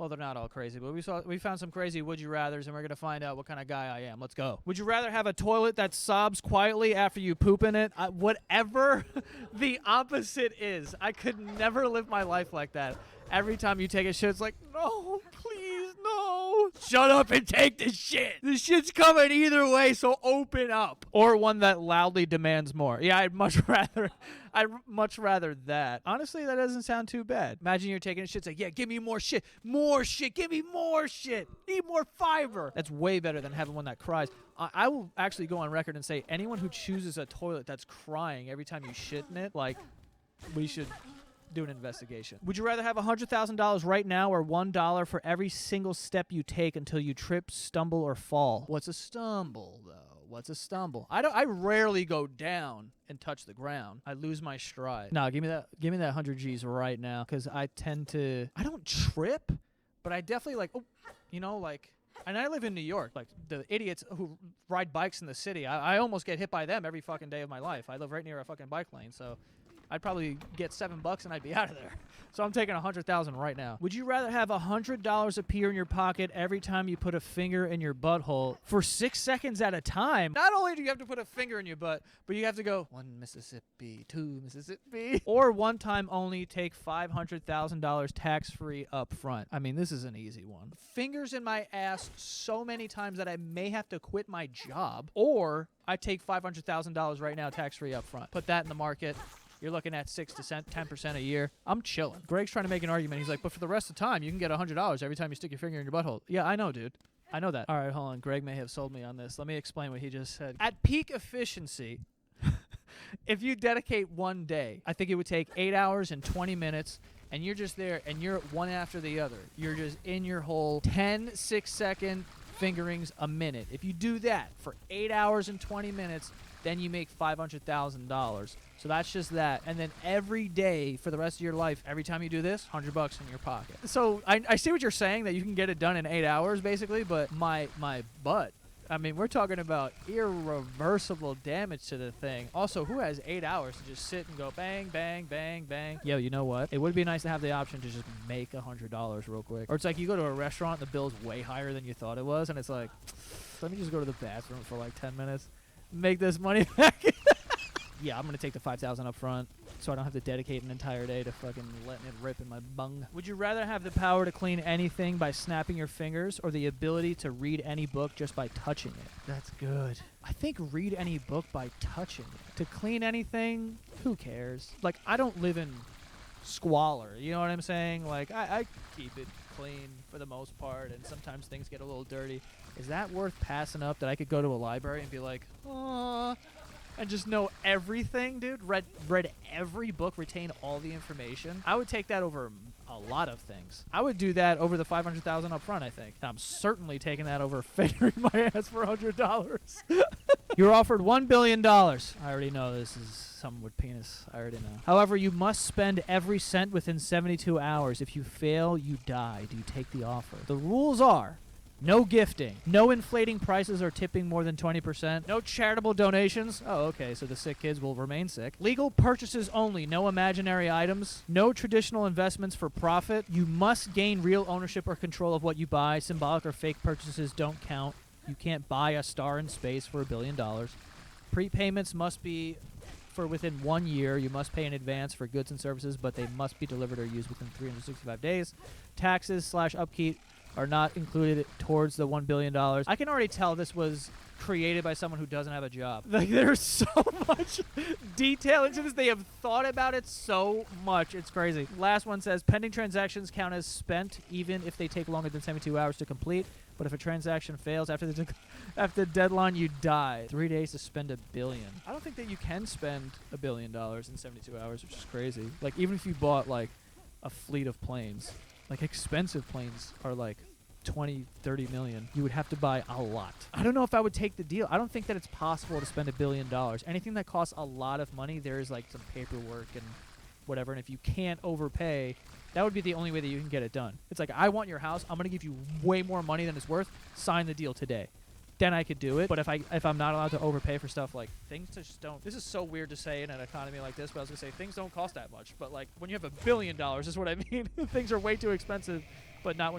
Well, they're not all crazy, but we found some crazy would you rathers, and we're gonna find out what kind of guy I am. Let's go. Would you rather have a toilet that sobs quietly after you poop in it? Whatever the opposite is, I could never live my life like that. Every time you take a shit, it's like, no, please, no. Shut up and take the shit. The shit's coming either way, so open up. Or one that loudly demands more. Yeah, I'd much rather that. Honestly, that doesn't sound too bad. Imagine you're taking a shit, it's like, yeah, give me more shit, give me more shit, need more fiber. That's way better than having one that cries. I will actually go on record and say anyone who chooses a toilet that's crying every time you shit in it, like, we should do an investigation. Would you rather have $100,000 right now or $1 for every single step you take until you trip, stumble, or fall? What's a stumble, though? What's a stumble? I rarely go down and touch the ground. I lose my stride. No, give me that 100 G's right now, because I don't trip, but I definitely and I live in New York. Like, the idiots who ride bikes in the city, I almost get hit by them every fucking day of my life. I live right near a fucking bike lane, so I'd probably get $7 and I'd be out of there. So I'm taking 100,000 right now. Would you rather have $100 appear in your pocket every time you put a finger in your butthole for 6 seconds at a time? Not only do you have to put a finger in your butt, but you have to go 1 Mississippi, 2 Mississippi, or one time only take $500,000 tax-free up front. I mean, this is an easy one. Fingers in my ass so many times that I may have to quit my job, or I take $500,000 right now tax-free up front. Put that in the market. You're looking at 6 to 10% a year. I'm chilling. Greg's trying to make an argument. He's like, but for the rest of the time, you can get $100 every time you stick your finger in your butthole. Yeah, I know, dude. I know that. All right, hold on. Greg may have sold me on this. Let me explain what he just said. At peak efficiency, if you dedicate one day, I think it would take 8 hours and 20 minutes, and you're just there, and you're one after the other. You're just in your hole 10 6-second fingerings a minute. If you do that for 8 hours and 20 minutes, then you make $500,000. So that's just that. And then every day for the rest of your life, every time you do this, $100 in your pocket. So I see what you're saying, that you can get it done in 8 hours, basically, but my butt, I mean, we're talking about irreversible damage to the thing. Also, who has 8 hours to just sit and go bang, bang, bang, bang? Yo, you know what? It would be nice to have the option to just make $100 real quick. Or it's like you go to a restaurant and the bill's way higher than you thought it was, and it's like, let me just go to the bathroom for like 10 minutes, make this money back. Yeah, I'm going to take the $5,000 up front so I don't have to dedicate an entire day to fucking letting it rip in my bung. Would you rather have the power to clean anything by snapping your fingers or the ability to read any book just by touching it? That's good. I think read any book by touching it. To clean anything, who cares? Like, I don't live in squalor, you know what I'm saying? Like, I keep it clean for the most part, and sometimes things get a little dirty. Is that worth passing up that I could go to a library and be like, aww, and just know everything, dude? Read every book, retain all the information. I would take that over a lot of things. I would do that over the $500,000 up front, I think. And I'm certainly taking that over fingering my ass for $100. You're offered $1 billion. I already know this is someone with penis. I already know. However, you must spend every cent within 72 hours. If you fail, you die. Do you take the offer? The rules are: no gifting, no inflating prices or tipping more than 20%, no charitable donations. Oh, okay, so the sick kids will remain sick. Legal purchases only, no imaginary items, no traditional investments for profit. You must gain real ownership or control of what you buy. Symbolic or fake purchases don't count. You can't buy a star in space for $1 billion. Prepayments must be for within 1 year. You must pay in advance for goods and services, but they must be delivered or used within 365 days. Taxes/upkeep are not included towards the $1 billion. I can already tell this was created by someone who doesn't have a job. Like, there's so much detail into this. They have thought about it so much. It's crazy. Last one says, pending transactions count as spent even if they take longer than 72 hours to complete. But if a transaction fails after the deadline, you die. 3 days to spend $1 billion. I don't think that you can spend $1 billion in 72 hours, which is crazy. Like, even if you bought, like, a fleet of planes, like, expensive planes are like 20, 30 million. You would have to buy a lot. I don't know if I would take the deal. I don't think that it's possible to spend $1 billion. Anything that costs a lot of money, there is like some paperwork and whatever. And if you can't overpay, that would be the only way that you can get it done. It's like, I want your house. I'm going to give you way more money than it's worth. Sign the deal today. Then I could do it. But if I'm not allowed to overpay for stuff, like, things just don't. This is so weird to say in an economy like this, but I was gonna say things don't cost that much. But like, when you have $1 billion, is what I mean. Things are way too expensive, but not when